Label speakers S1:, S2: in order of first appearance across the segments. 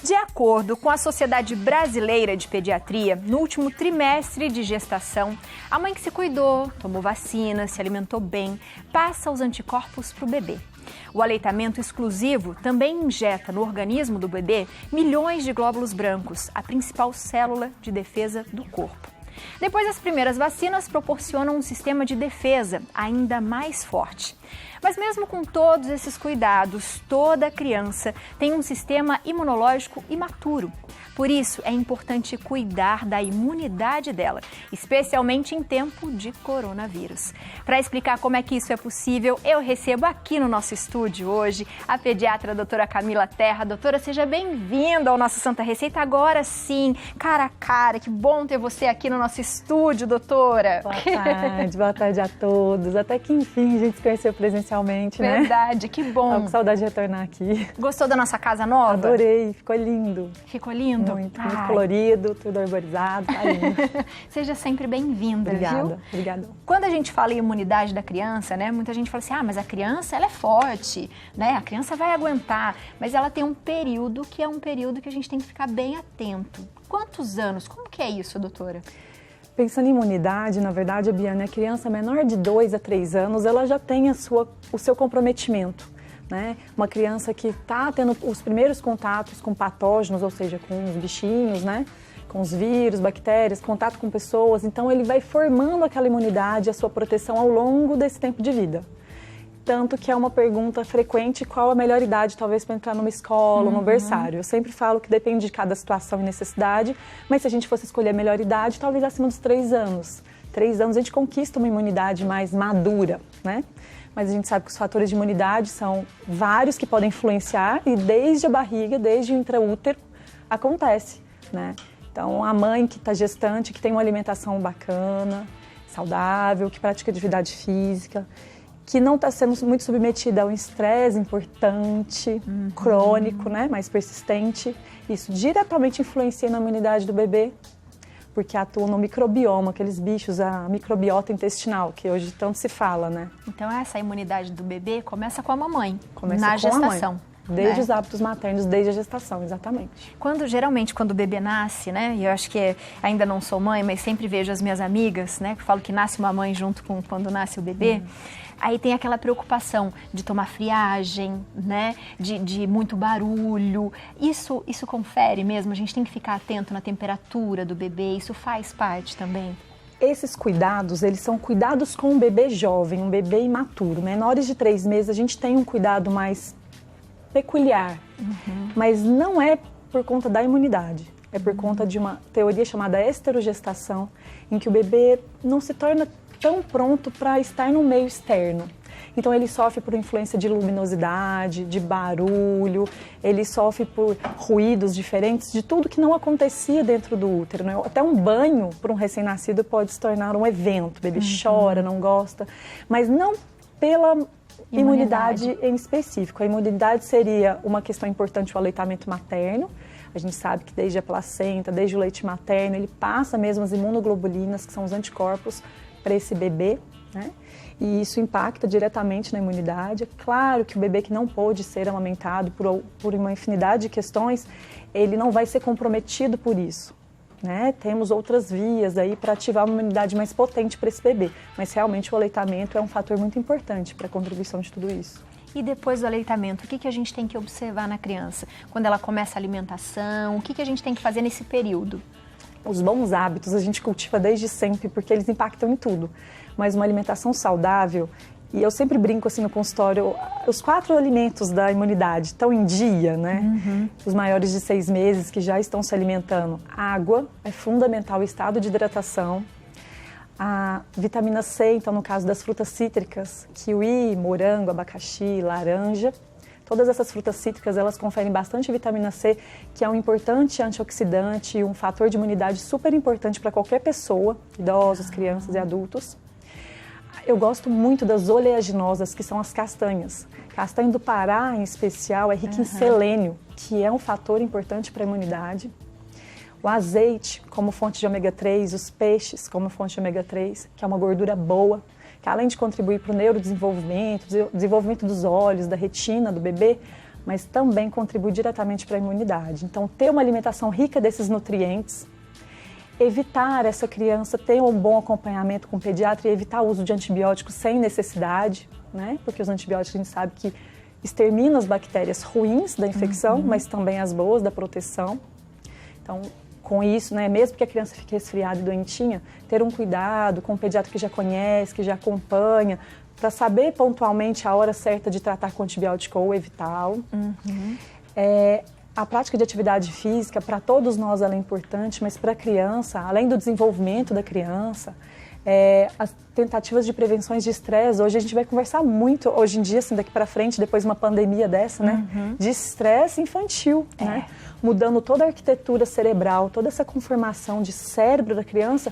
S1: De acordo com a Sociedade Brasileira de Pediatria, no último trimestre de gestação, a mãe que se cuidou, tomou vacina, se alimentou bem, passa os anticorpos para o bebê. O aleitamento exclusivo também injeta no organismo do bebê milhões de glóbulos brancos, a principal célula de defesa do corpo. Depois, as primeiras vacinas proporcionam um sistema de defesa ainda mais forte. Mas mesmo com todos esses cuidados, toda criança tem um sistema imunológico imaturo. Por isso, é importante cuidar da imunidade dela, especialmente em tempo de coronavírus. Para explicar como é que isso é possível, eu recebo aqui no nosso estúdio hoje a pediatra a doutora Camila Terra. Doutora, seja bem-vinda ao nosso Santa Receita. Agora sim, cara a cara, que bom ter você aqui no nosso estúdio, doutora.
S2: Boa tarde a todos. Até que enfim a gente se conheceu presencialmente, né?
S1: Verdade, que bom.
S2: Tô com saudade de retornar aqui.
S1: Gostou da nossa casa nova?
S2: Adorei, ficou lindo.
S1: Ficou lindo?
S2: Muito colorido, tudo arborizado, tá lindo.
S1: Seja sempre bem-vinda, viu?
S2: Obrigada.
S1: Quando a gente fala em imunidade da criança, né, muita gente fala assim, mas a criança, ela é forte, né? A criança vai aguentar, mas ela tem um período que é um período que a gente tem que ficar bem atento. Quantos anos? Como que é isso, doutora?
S2: Pensando em imunidade, na verdade, a Biana, a criança menor de 2 a 3 anos, ela já tem o seu comprometimento. Né? Uma criança que está tendo os primeiros contatos com patógenos, ou seja, com os bichinhos, né? Com os vírus, bactérias, contato com pessoas, então ele vai formando aquela imunidade, a sua proteção ao longo desse tempo de vida. Tanto que é uma pergunta frequente, qual a melhor idade talvez para entrar numa escola, num berçário. Eu sempre falo que depende de cada situação e necessidade, mas se a gente fosse escolher a melhor idade, talvez acima dos 3 anos. 3 anos a gente conquista uma imunidade mais madura, né? Mas a gente sabe que os fatores de imunidade são vários que podem influenciar e desde a barriga, desde o intraútero, acontece, né? Então, a mãe que está gestante, que tem uma alimentação bacana, saudável, que pratica atividade física, que não está sendo muito submetida a um estresse importante, crônico, né? Mais persistente, isso diretamente influencia na imunidade do bebê, porque atua no microbioma, aqueles bichos, a microbiota intestinal, que hoje tanto se fala, né?
S1: Então essa imunidade do bebê começa com a mamãe,
S2: começa
S1: na
S2: com
S1: gestação.
S2: A mãe. Desde os hábitos maternos, desde a gestação, exatamente.
S1: Geralmente, quando o bebê nasce, né? E eu acho que ainda não sou mãe, mas sempre vejo as minhas amigas, né? Que falam que nasce uma mãe junto com quando nasce o bebê. Aí tem aquela preocupação de tomar friagem, né? De muito barulho. Isso confere mesmo? A gente tem que ficar atento na temperatura do bebê? Isso faz parte também?
S2: Esses cuidados, eles são cuidados com um bebê jovem, um bebê imaturo. Menores de 3 meses, a gente tem um cuidado mais peculiar. Mas não é por conta da imunidade. É por conta de uma teoria chamada esterogestação, em que o bebê não se torna tão pronto para estar no meio externo. Então ele sofre por influência de luminosidade, de barulho, ele sofre por ruídos diferentes, de tudo que não acontecia dentro do útero, né? Até um banho para um recém-nascido pode se tornar um evento, o bebê chora, não gosta, mas não pela imunidade em específico. A imunidade seria uma questão importante, o aleitamento materno. A gente sabe que desde a placenta, desde o leite materno, ele passa mesmo as imunoglobulinas, que são os anticorpos, para esse bebê, né? E isso impacta diretamente na imunidade. É claro que o bebê que não pôde ser amamentado por uma infinidade de questões, ele não vai ser comprometido por isso, né? Temos outras vias aí para ativar uma imunidade mais potente para esse bebê, mas realmente o aleitamento é um fator muito importante para a contribuição de tudo isso.
S1: E depois do aleitamento, o que a gente tem que observar na criança? Quando ela começa a alimentação, o que a gente tem que fazer nesse período?
S2: Os bons hábitos a gente cultiva desde sempre, porque eles impactam em tudo. Mas uma alimentação saudável, e eu sempre brinco assim no consultório, os 4 alimentos da imunidade estão em dia, né? Os maiores de 6 meses que já estão se alimentando. A água é fundamental, o estado de hidratação. A vitamina C, então no caso das frutas cítricas, kiwi, morango, abacaxi, laranja. Todas essas frutas cítricas, elas conferem bastante vitamina C, que é um importante antioxidante e um fator de imunidade super importante para qualquer pessoa, idosos, crianças e adultos. Eu gosto muito das oleaginosas, que são as castanhas. Castanha do Pará, em especial, é rica em selênio, que é um fator importante para a imunidade. O azeite, como fonte de ômega 3, os peixes, como fonte de ômega 3, que é uma gordura boa, que além de contribuir para o neurodesenvolvimento, desenvolvimento dos olhos, da retina do bebê, mas também contribui diretamente para a imunidade. Então, ter uma alimentação rica desses nutrientes, evitar essa criança ter um bom acompanhamento com o pediatra e evitar o uso de antibióticos sem necessidade, né? Porque os antibióticos a gente sabe que exterminam as bactérias ruins da infecção, mas também as boas da proteção. Então, com isso, né, mesmo que a criança fique resfriada e doentinha, ter um cuidado com o pediatra que já conhece, que já acompanha, para saber pontualmente a hora certa de tratar com antibiótico ou evitá-lo. A prática de atividade física, para todos nós ela é importante, mas para a criança, além do desenvolvimento da criança, as tentativas de prevenções de estresse, hoje a gente vai conversar muito, hoje em dia, assim, daqui para frente, depois de uma pandemia dessa, né, de estresse infantil, né, mudando toda a arquitetura cerebral, toda essa conformação de cérebro da criança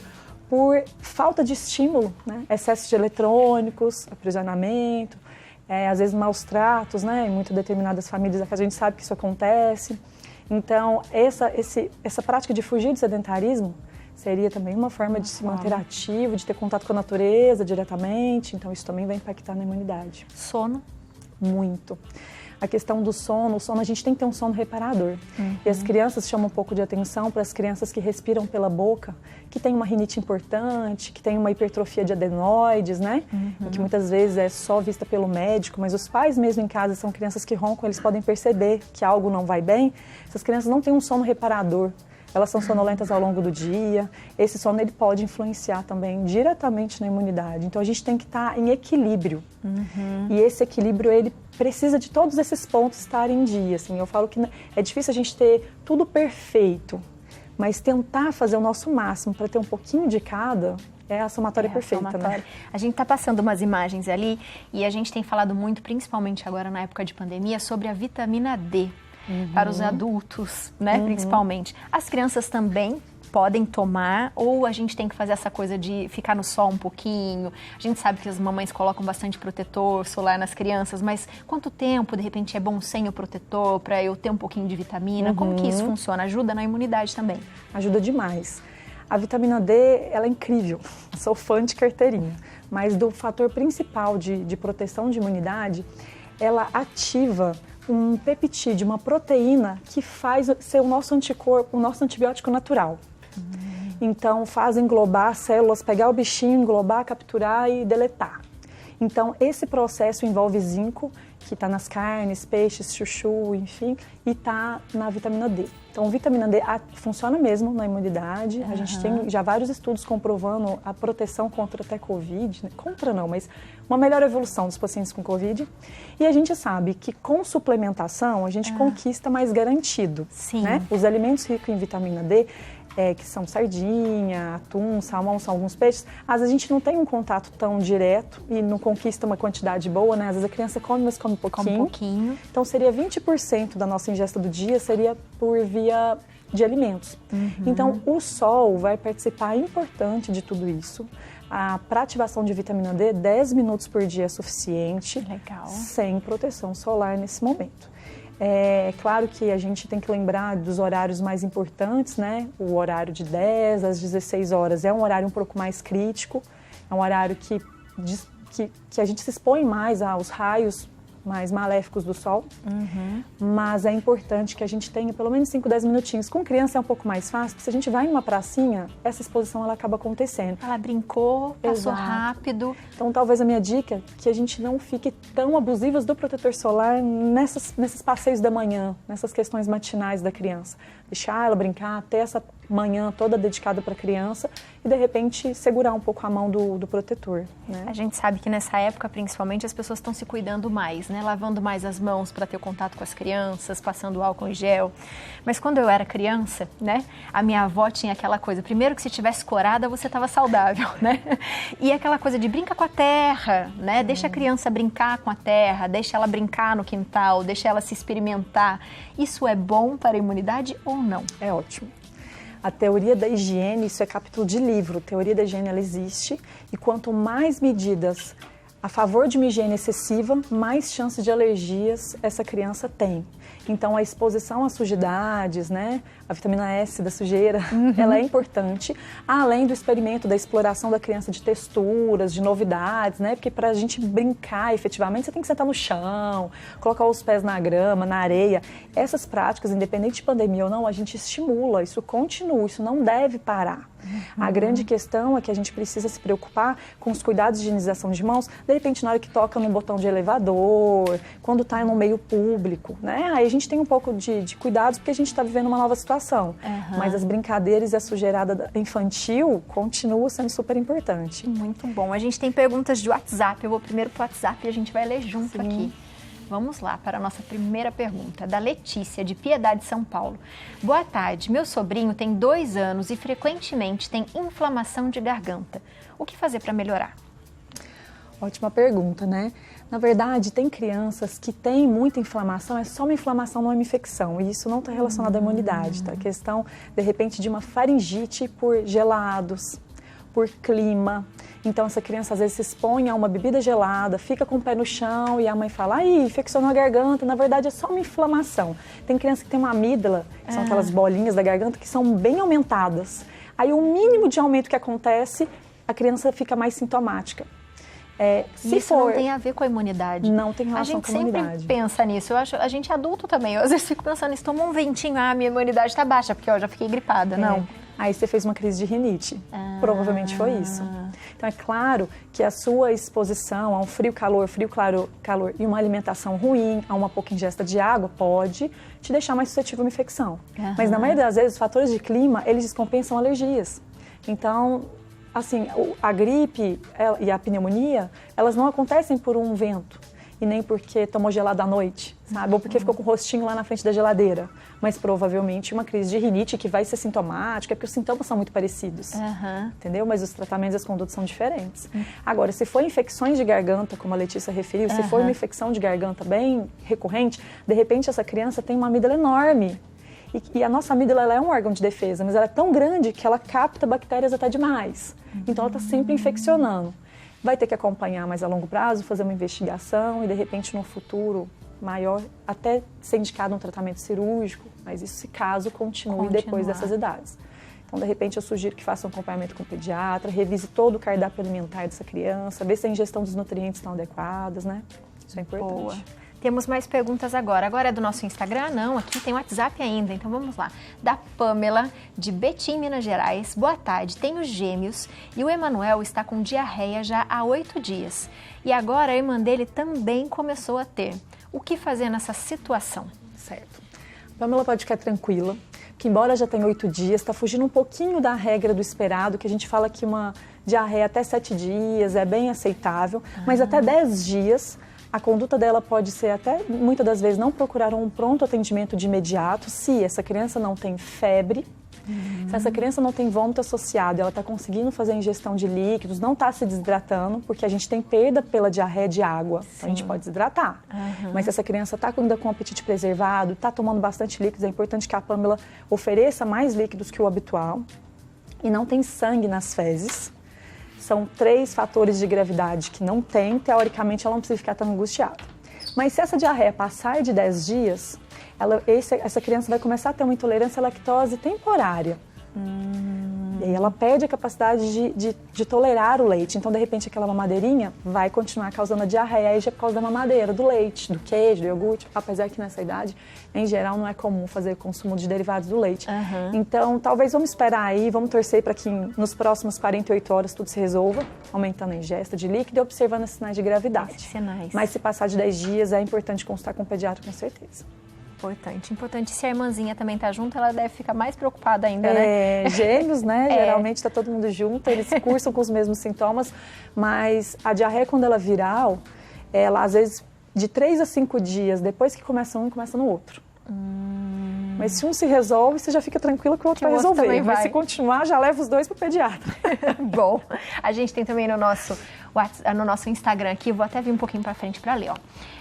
S2: por falta de estímulo, né, excesso de eletrônicos, aprisionamento, às vezes maus tratos, né, em muitas determinadas famílias a gente sabe que isso acontece. Então, essa prática de fugir do sedentarismo seria também uma forma de se manter ativo, de ter contato com a natureza diretamente. Então, isso também vai impactar na imunidade.
S1: Sono?
S2: Muito. A questão do sono, a gente tem que ter um sono reparador. E as crianças chamam um pouco de atenção para as crianças que respiram pela boca, que tem uma rinite importante, que tem uma hipertrofia de adenoides, né? E que muitas vezes é só vista pelo médico, mas os pais mesmo em casa são crianças que roncam, eles podem perceber que algo não vai bem. Essas crianças não têm um sono reparador. Elas são sonolentas ao longo do dia. Esse sono ele pode influenciar também diretamente na imunidade. Então a gente tem que estar em equilíbrio. E esse equilíbrio ele precisa de todos esses pontos estarem em dia. Assim, eu falo que é difícil a gente ter tudo perfeito, mas tentar fazer o nosso máximo para ter um pouquinho de cada é a somatória perfeita. Né?
S1: A gente está passando umas imagens ali e a gente tem falado muito, principalmente agora na época de pandemia, sobre a vitamina D. Para os adultos, né, principalmente. As crianças também podem tomar ou a gente tem que fazer essa coisa de ficar no sol um pouquinho? A gente sabe que as mamães colocam bastante protetor solar nas crianças, mas quanto tempo, de repente, é bom sem o protetor para eu ter um pouquinho de vitamina? Como que isso funciona? Ajuda na imunidade também?
S2: Ajuda demais. A vitamina D, ela é incrível. Eu sou fã de carteirinha, mas do fator principal de proteção de imunidade, ela ativa um peptídeo, uma proteína que faz ser o nosso anticorpo, o nosso antibiótico natural. Então, faz englobar as células, pegar o bichinho, englobar, capturar e deletar. Então, esse processo envolve zinco, que está nas carnes, peixes, chuchu, enfim, e está na vitamina D. Então, vitamina D funciona mesmo na imunidade. A gente tem já vários estudos comprovando a proteção contra até Covid. Né? Contra não, mas uma melhor evolução dos pacientes com Covid. E a gente sabe que com suplementação a gente conquista mais garantido.
S1: Sim.
S2: Né? Os alimentos ricos em vitamina D, que são sardinha, atum, salmão, são alguns peixes, às vezes a gente não tem um contato tão direto e não conquista uma quantidade boa, né? Às vezes a criança come, mas come pouquinho. Então seria 20% da nossa ingesta do dia seria por via de alimentos. Então o sol vai participar importante de tudo isso. Para ativação de vitamina D, 10 minutos por dia é suficiente.
S1: Legal.
S2: Sem proteção solar nesse momento. É claro que a gente tem que lembrar dos horários mais importantes, né? O horário de 10 às 16 horas é um horário um pouco mais crítico, é um horário que a gente se expõe mais aos raios mais maléficos do sol, mas é importante que a gente tenha pelo menos 5, 10 minutinhos. Com criança é um pouco mais fácil, porque se a gente vai em uma pracinha, essa exposição ela acaba acontecendo.
S1: Ela brincou, passou rápido.
S2: Então talvez a minha dica é que a gente não fique tão abusivas do protetor solar nesses passeios da manhã, nessas questões matinais da criança. Deixar ela brincar, ter essa manhã toda dedicada para a criança e de repente segurar um pouco a mão do protetor. Né?
S1: A gente sabe que nessa época, principalmente, as pessoas estão se cuidando mais, né? Lavando mais as mãos para ter contato com as crianças, passando álcool em gel. Mas quando eu era criança, né? A minha avó tinha aquela coisa, primeiro que se tivesse corada, você estava saudável, né? E aquela coisa de brinca com a terra, né? Deixa a criança brincar com a terra, deixa ela brincar no quintal, deixa ela se experimentar. Isso é bom para a imunidade ou não?
S2: É ótimo. A teoria da higiene, isso é capítulo de livro, a teoria da higiene ela existe e quanto mais medidas a favor de uma higiene excessiva, mais chances de alergias essa criança tem. Então, a exposição às sujidades, né? A vitamina S da sujeira, ela é importante, além do experimento, da exploração da criança de texturas, de novidades, né? Porque para a gente brincar efetivamente, você tem que sentar no chão, colocar os pés na grama, na areia. Essas práticas, independente de pandemia ou não, a gente estimula, isso continua, isso não deve parar. A grande questão é que a gente precisa se preocupar com os cuidados de higienização de mãos, de repente na hora que toca no botão de elevador, quando está no meio público, né? Aí a gente tem um pouco de cuidados porque a gente está vivendo uma nova situação. Mas as brincadeiras e a sujeirada infantil continuam sendo super importante.
S1: Muito bom. A gente tem perguntas de WhatsApp. Eu vou primeiro para o WhatsApp e a gente vai ler junto aqui. Vamos lá para a nossa primeira pergunta, da Letícia, de Piedade, São Paulo. Boa tarde, meu sobrinho tem 2 anos e frequentemente tem inflamação de garganta. O que fazer para melhorar?
S2: Ótima pergunta, né? Na verdade, tem crianças que têm muita inflamação, é só uma inflamação, não é uma infecção. E isso não está relacionado à imunidade, tá? A questão, de repente, de uma faringite por gelados, por clima. Então, essa criança às vezes se expõe a uma bebida gelada, fica com o pé no chão e a mãe fala, ai, infeccionou a garganta. Na verdade, é só uma inflamação. Tem criança que tem uma amígdala, que são aquelas bolinhas da garganta que são bem aumentadas. Aí, o mínimo de aumento que acontece, a criança fica mais sintomática.
S1: Isso não tem a ver com a imunidade.
S2: Não tem relação com a imunidade.
S1: A gente sempre pensa nisso. Eu acho, a gente adulto também, eu às vezes fico pensando nisso, toma um ventinho, minha imunidade está baixa, porque eu já fiquei gripada. Não.
S2: Aí você fez uma crise de rinite. Provavelmente foi isso. Então é claro que a sua exposição a um frio, calor e uma alimentação ruim, a uma pouca ingesta de água, pode te deixar mais suscetível a uma infecção. Mas na maioria das vezes, os fatores de clima, eles descompensam alergias. Então, assim, a gripe e a pneumonia, elas não acontecem por um vento e nem porque tomou gelado à noite, sabe? Ou porque ficou com o rostinho lá na frente da geladeira. Mas provavelmente uma crise de rinite que vai ser sintomática, porque os sintomas são muito parecidos, entendeu? Mas os tratamentos e as condutas são diferentes. Agora, se for infecções de garganta, como a Letícia referiu, se for uma infecção de garganta bem recorrente, de repente essa criança tem uma amígdala enorme. E a nossa amígdala ela é um órgão de defesa, mas ela é tão grande que ela capta bactérias até demais. Então ela está sempre infeccionando. Vai ter que acompanhar mais a longo prazo, fazer uma investigação e de repente no futuro maior até ser indicado um tratamento cirúrgico, mas isso se caso continue depois dessas idades. Então de repente eu sugiro que faça um acompanhamento com o pediatra, revise todo o cardápio alimentar dessa criança, ver se a ingestão dos nutrientes estão adequadas, né? Isso é importante.
S1: Boa. Temos mais perguntas agora. Agora é do nosso Instagram? Não, aqui tem WhatsApp ainda, então vamos lá. Da Pamela, de Betim, Minas Gerais. Boa tarde, tenho gêmeos e o Emanuel está com diarreia já há 8 dias. E agora a irmã dele também começou a ter. O que fazer nessa situação?
S2: Certo. A Pamela pode ficar tranquila, que embora já tenha 8 dias, está fugindo um pouquinho da regra do esperado, que a gente fala que uma diarreia até 7 dias é bem aceitável, mas até 10 dias... A conduta dela pode ser até, muitas das vezes, não procurar um pronto atendimento de imediato se essa criança não tem febre, se essa criança não tem vômito associado, ela está conseguindo fazer a ingestão de líquidos, não está se desidratando, porque a gente tem perda pela diarreia de água, então a gente pode desidratar. Mas se essa criança está ainda com o apetite preservado, está tomando bastante líquidos, é importante que a Pamela ofereça mais líquidos que o habitual e não tem sangue nas fezes. São 3 fatores de gravidade que não tem, teoricamente ela não precisa ficar tão angustiada. Mas se essa diarreia passar de 10 dias, essa criança vai começar a ter uma intolerância à lactose temporária. E aí ela perde a capacidade de tolerar o leite. Então, de repente, aquela mamadeirinha vai continuar causando a diarreia. Aí já é por causa da mamadeira, do leite, do queijo, do iogurte. Apesar que nessa idade, em geral, não é comum fazer consumo de derivados do leite. Então, talvez vamos esperar aí, vamos torcer para que nos próximos 48 horas tudo se resolva, aumentando a ingesta de líquido e observando esses sinais de gravidade. Mas se passar de 10 dias, é importante consultar com o pediatra, com certeza.
S1: Importante. Se a irmãzinha também tá junto, ela deve ficar mais preocupada ainda, né?
S2: Gêmeos, né? Geralmente tá todo mundo junto, eles cursam com os mesmos sintomas, mas a diarreia, quando ela é viral, ela às vezes de 3 a 5 dias, depois que começa um, começa no outro. Mas se um se resolve, você já fica tranquila que o outro vai resolver. Mas se continuar, já leva os 2 pro pediatra.
S1: Bom, a gente tem também no nosso Instagram aqui, vou até vir um pouquinho pra frente pra ler, ó.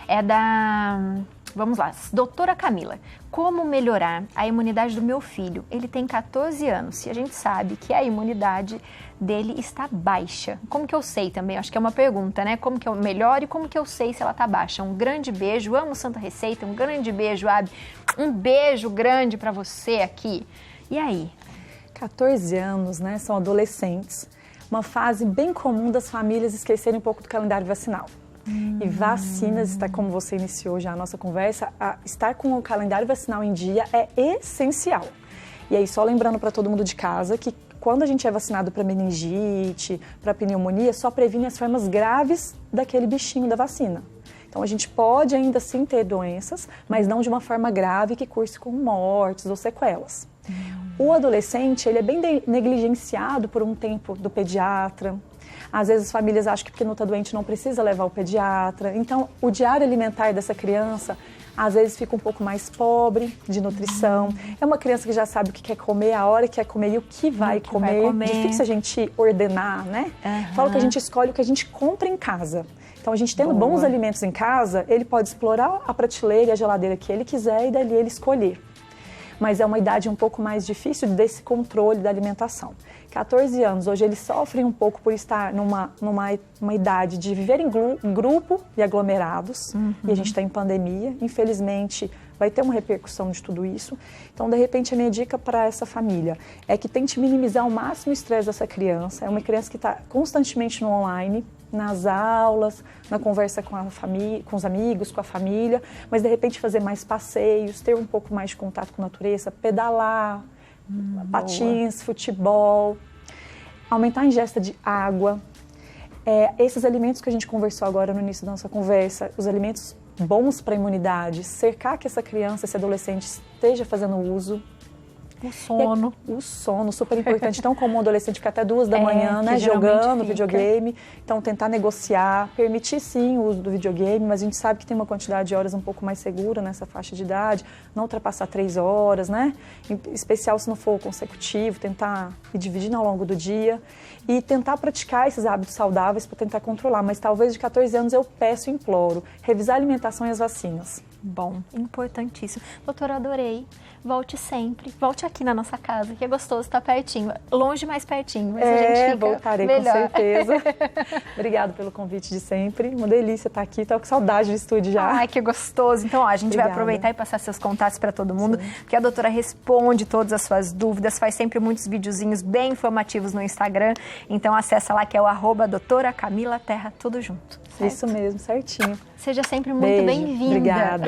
S1: É da Vamos lá. Doutora Camila, como melhorar a imunidade do meu filho? Ele tem 14 anos e a gente sabe que a imunidade dele está baixa. Como que eu sei também? Acho que é uma pergunta, né? Como que eu melhoro e como que eu sei se ela está baixa? Um grande beijo, amo Santa Receita, um grande beijo, Abi. Um beijo grande para você aqui. E aí?
S2: 14 anos, né? São adolescentes. Uma fase bem comum das famílias esquecerem um pouco do calendário vacinal. E vacinas, como você iniciou já a nossa conversa, estar com o calendário vacinal em dia é essencial. E aí, só lembrando para todo mundo de casa que quando a gente é vacinado para meningite, para pneumonia, só previne as formas graves daquele bichinho da vacina. Então, a gente pode ainda sim ter doenças, mas não de uma forma grave que curse com mortes ou sequelas. O adolescente, ele é bem negligenciado por um tempo do pediatra. Às vezes as famílias acham que porque não está doente não precisa levar o pediatra. Então, o diário alimentar dessa criança, às vezes fica um pouco mais pobre de nutrição. É uma criança que já sabe o que quer comer, a hora que quer comer e o que vai comer. Difícil a gente ordenar, né? Fala que a gente escolhe o que a gente compra em casa. Então, a gente tendo bons alimentos em casa, ele pode explorar a prateleira e a geladeira que ele quiser e dali ele escolher. Mas é uma idade um pouco mais difícil desse controle da alimentação. 14 anos, hoje eles sofrem um pouco por estar numa idade de viver em grupo e aglomerados, e a gente está em pandemia, infelizmente vai ter uma repercussão de tudo isso. Então, de repente, a minha dica para essa família é que tente minimizar ao máximo o estresse dessa criança. É uma criança que está constantemente no online, nas aulas, na conversa com a família, com os amigos, com a família, mas de repente fazer mais passeios, ter um pouco mais de contato com a natureza, pedalar, patins, futebol, aumentar a ingesta de água. Esses alimentos que a gente conversou agora no início da nossa conversa, os alimentos bons para a imunidade, cercar que essa criança, esse adolescente esteja fazendo uso.
S1: O sono.
S2: O sono, super importante. Tão comum o adolescente ficar até 2 da manhã, né, jogando videogame. Então, tentar negociar, permitir sim o uso do videogame, mas a gente sabe que tem uma quantidade de horas um pouco mais segura nessa faixa de idade, não ultrapassar 3 horas, né? Em especial se não for consecutivo, tentar ir dividindo ao longo do dia e tentar praticar esses hábitos saudáveis para tentar controlar. Mas talvez de 14 anos eu peço e imploro, revisar a alimentação e as vacinas.
S1: Bom, importantíssimo. Doutora, adorei. Volte sempre. Volte aqui na nossa casa, que é gostoso estar pertinho. Longe, mais pertinho, mas a gente fica
S2: voltarei
S1: melhor.
S2: Com certeza. Obrigada pelo convite de sempre. Uma delícia estar aqui. Estou com saudade do estúdio já.
S1: Ai, que gostoso. Então, ó, a gente vai aproveitar e passar seus contatos para todo mundo, porque a doutora responde todas as suas dúvidas, faz sempre muitos videozinhos bem informativos no Instagram. Então, acessa lá, que é o @doutora Camila Terra, tudo junto. Certo?
S2: Isso mesmo, certinho.
S1: Seja sempre muito bem-vinda.
S2: Obrigada.